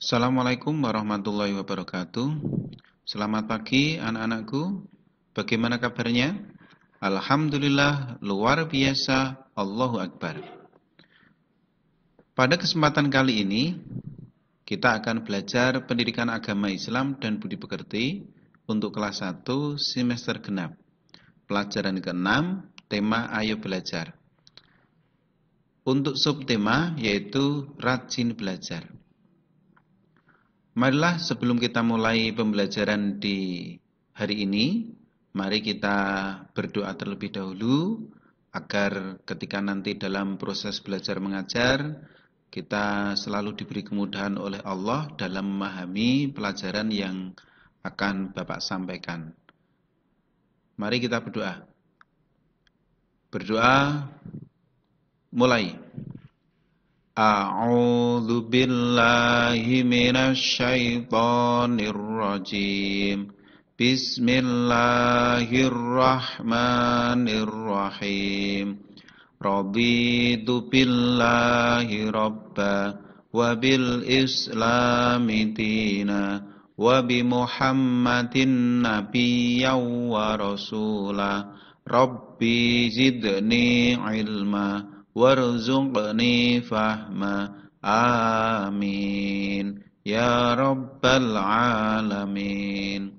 Assalamualaikum warahmatullahi wabarakatuh. Selamat pagi anak-anakku. Bagaimana kabarnya? Alhamdulillah, luar biasa. Allahu Akbar. Pada kesempatan kali ini, kita akan belajar pendidikan agama Islam dan budi pekerti untuk kelas 1 semester genap. Pelajaran ke-6, tema Ayo Belajar. Untuk subtema yaitu rajin belajar. Marilah sebelum kita mulai pembelajaran di hari ini, mari kita berdoa terlebih dahulu agar ketika nanti dalam proses belajar mengajar, kita selalu diberi kemudahan oleh Allah dalam memahami pelajaran yang akan Bapak sampaikan. Mari kita berdoa. Berdoa mulai. A'udzu billahi minasy syaithanir rajim. Bismillahirrahmanirrahim. Raditu billahi rabba wa bil islami dina wa bi Muhammadin nabiyyan wa rasula. Rabbi zidni ilma warzuqni fahma. Amin ya rabbal alamin.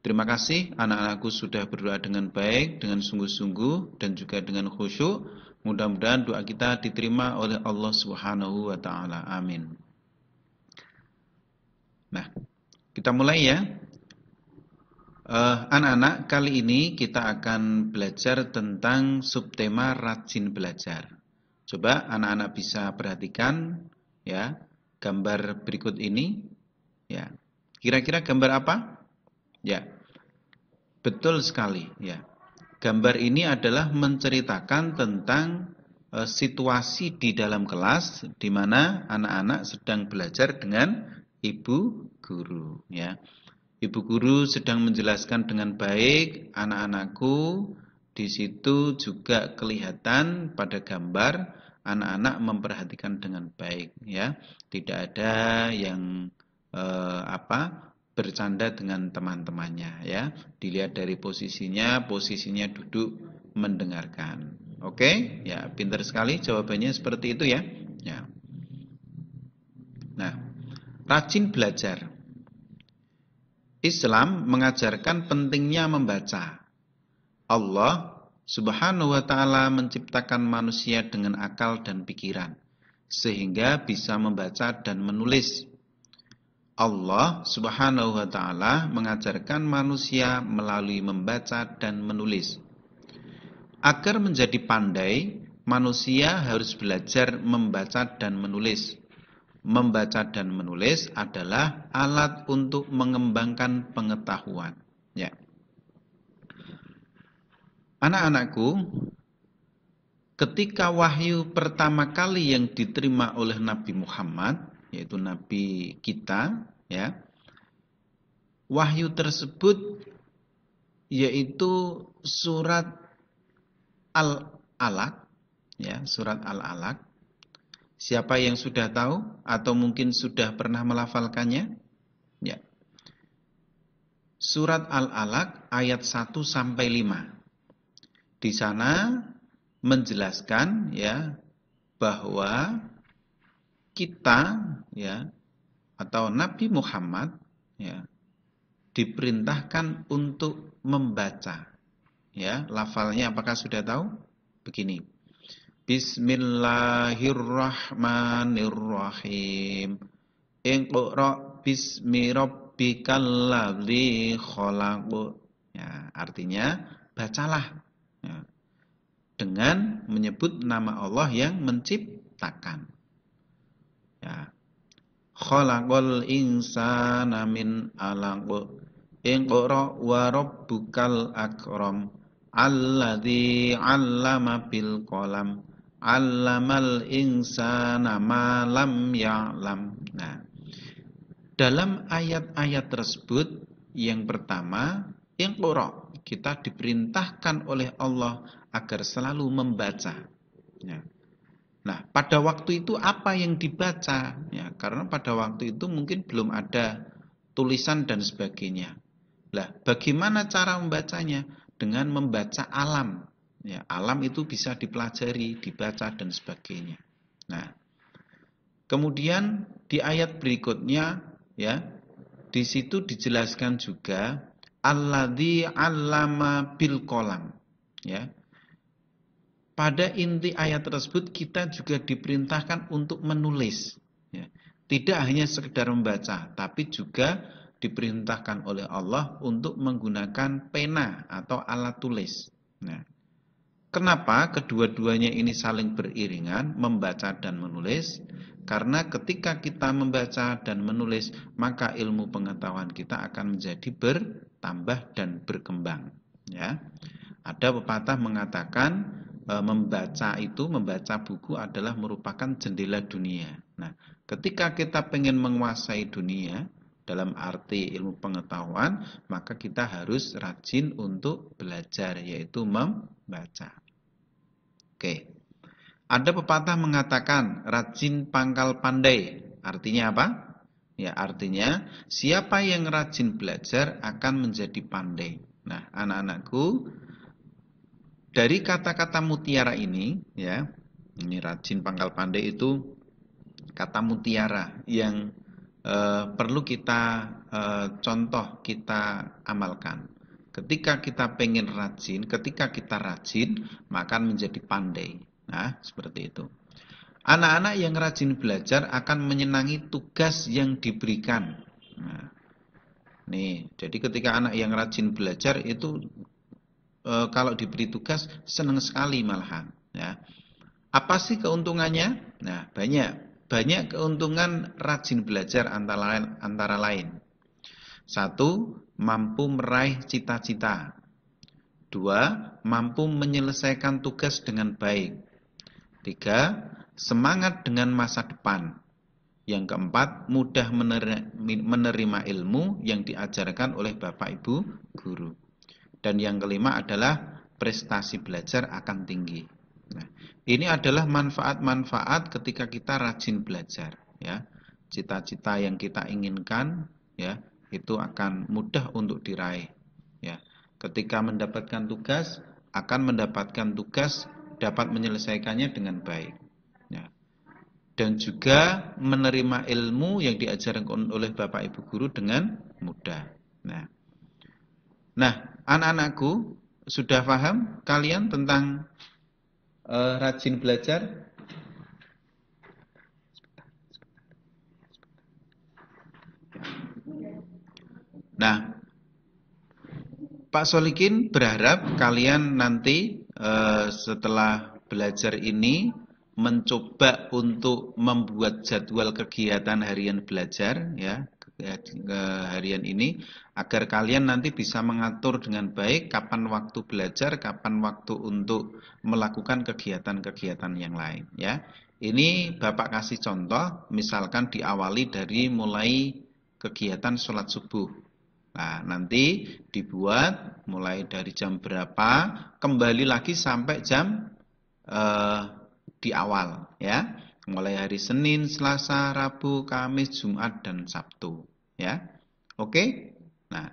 Terima kasih anak-anakku sudah berdoa dengan baik, dengan sungguh-sungguh dan juga dengan khusyuk. Mudah-mudahan doa kita diterima oleh Allah Subhanahu wa taala. Amin. Nah, kita mulai ya. Anak-anak, kali ini kita akan belajar tentang subtema rajin belajar. Coba anak-anak bisa perhatikan ya, gambar berikut ini ya. Kira-kira gambar apa? Ya. Betul sekali ya. Gambar ini adalah menceritakan tentang situasi di dalam kelas di mana anak-anak sedang belajar dengan ibu guru ya. Ibu guru sedang menjelaskan dengan baik, anak-anakku di situ juga kelihatan pada gambar anak-anak memperhatikan dengan baik ya. Tidak ada yang bercanda dengan teman-temannya ya. Dilihat dari posisinya duduk mendengarkan. Oke? Ya, pintar sekali jawabannya seperti itu ya. Ya. Nah, rajin belajar. Islam mengajarkan pentingnya membaca. Allah Subhanahu wa ta'ala menciptakan manusia dengan akal dan pikiran, sehingga bisa membaca dan menulis. Allah Subhanahu wa ta'ala mengajarkan manusia melalui membaca dan menulis. Agar menjadi pandai, manusia harus belajar membaca dan menulis. Membaca dan menulis adalah alat untuk mengembangkan pengetahuan. Ya. Anak-anakku, ketika wahyu pertama kali yang diterima oleh Nabi Muhammad, yaitu Nabi kita, ya, wahyu tersebut yaitu surat Al-Alaq, ya, surat Al-Alaq. Siapa yang sudah tahu atau mungkin sudah pernah melafalkannya? Ya. Surat Al-Alaq ayat 1 sampai 5. Di sana menjelaskan ya bahwa kita ya atau Nabi Muhammad ya diperintahkan untuk membaca. Ya, lafalnya apakah sudah tahu? Begini. Bismillahirrahmanirrahim. Iqra bismi rabbikal ladzi khalaq. Ya, artinya bacalah ya, dengan menyebut nama Allah yang menciptakan. Ya. Khalaqal insana min 'alaq. Iqra wa rabbukal akram. Alladzi 'allama bil qalam. 'Allamal insana ma lam ya'lam. Nah, dalam ayat-ayat tersebut yang pertama, Iqra, kita diperintahkan oleh Allah agar selalu membaca. Ya. Nah, pada waktu itu apa yang dibaca? Ya, Karena pada waktu itu mungkin belum ada tulisan dan sebagainya. Lah, bagaimana cara membacanya? Dengan membaca alam. Ya, alam itu bisa dipelajari, dibaca dan sebagainya. Nah, kemudian di ayat berikutnya, ya, di situ dijelaskan juga alladzi 'allama bil qalam. Ya. Pada inti ayat tersebut kita juga diperintahkan untuk menulis. Ya. Tidak hanya sekedar membaca, tapi juga diperintahkan oleh Allah untuk menggunakan pena atau alat tulis. Nah, kenapa kedua-duanya ini saling beriringan, membaca dan menulis? Karena ketika kita membaca dan menulis, maka ilmu pengetahuan kita akan menjadi bertambah dan berkembang. Ya. Ada pepatah mengatakan membaca buku adalah merupakan jendela dunia. Nah, ketika kita ingin menguasai dunia dalam arti ilmu pengetahuan, maka kita harus rajin untuk belajar, yaitu membaca. Oke. Ada pepatah mengatakan rajin pangkal pandai. Artinya apa? Ya, artinya siapa yang rajin belajar akan menjadi pandai. Nah, anak-anakku, dari kata-kata mutiara ini, ya, ini rajin pangkal pandai itu kata mutiara yang perlu kita contoh, kita amalkan. Ketika kita pengen rajin, ketika kita rajin, maka menjadi pandai. Nah, seperti itu. Anak-anak yang rajin belajar akan menyenangi tugas yang diberikan. Nah, nih, jadi ketika anak yang rajin belajar itu kalau diberi tugas senang sekali malahan, ya. Apa sih keuntungannya? Nah, banyak keuntungan rajin belajar antara lain. 1, mampu meraih cita-cita. 2, mampu menyelesaikan tugas dengan baik. 3, semangat dengan masa depan. Yang keempat, mudah menerima ilmu yang diajarkan oleh Bapak Ibu guru. Dan yang kelima adalah prestasi belajar akan tinggi. Nah, ini adalah manfaat-manfaat ketika kita rajin belajar. Ya, cita-cita yang kita inginkan, ya, itu akan mudah untuk diraih. Ya, ketika mendapatkan tugas, akan mendapatkan tugas dapat menyelesaikannya dengan baik. Ya. Dan juga menerima ilmu yang diajarkan oleh Bapak Ibu guru dengan mudah. Nah, anak-anakku, sudah paham kalian tentang rajin belajar? Nah, Pak Solikin berharap kalian nanti setelah belajar ini mencoba untuk membuat jadwal kegiatan harian belajar, ya, harian ini, agar kalian nanti bisa mengatur dengan baik kapan waktu belajar, kapan waktu untuk melakukan kegiatan-kegiatan yang lain, ya. Ini Bapak kasih contoh, misalkan diawali dari mulai kegiatan sholat subuh. Nah, nanti dibuat mulai dari jam berapa, kembali lagi sampai jam di awal, ya. Mulai hari Senin, Selasa, Rabu, Kamis, Jumat, dan Sabtu, ya. Oke? Nah,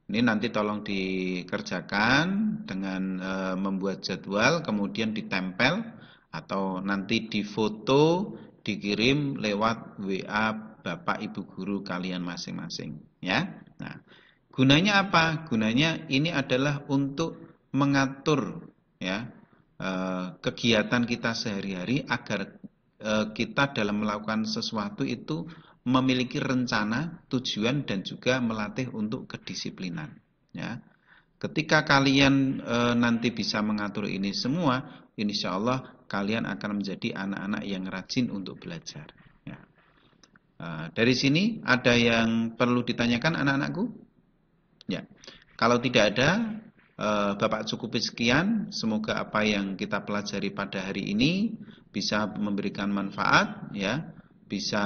ini nanti tolong dikerjakan dengan membuat jadwal, kemudian ditempel atau nanti difoto, dikirim lewat WA Bapak Ibu guru kalian masing-masing, ya. Nah, gunanya apa? Gunanya ini adalah untuk mengatur, ya, kegiatan kita sehari-hari agar kita dalam melakukan sesuatu itu memiliki rencana, tujuan, dan juga melatih untuk kedisiplinan. Ya. Ketika kalian nanti bisa mengatur ini semua, insya Allah kalian akan menjadi anak-anak yang rajin untuk belajar. Ya. Dari sini ada yang perlu ditanyakan anak-anakku? Ya. Kalau tidak ada, Bapak cukupi sekian. Semoga apa yang kita pelajari pada hari ini bisa memberikan manfaat, ya, bisa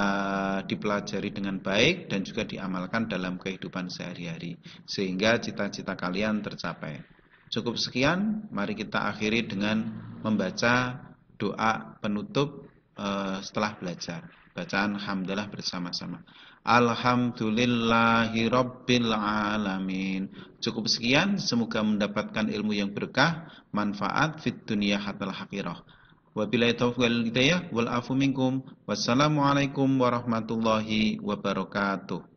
dipelajari dengan baik dan juga diamalkan dalam kehidupan sehari-hari sehingga cita-cita kalian tercapai. Cukup sekian, mari kita akhiri dengan membaca doa penutup setelah belajar. Bacaan hamdalah bersama-sama. Alhamdulillahirabbil alamin. Cukup sekian, semoga mendapatkan ilmu yang berkah, manfaat fid dunya hatal akhirah. Wabillahi taufiq wal hidayah wal afu minkum. Wassalamualaikum warahmatullahi wabarakatuh.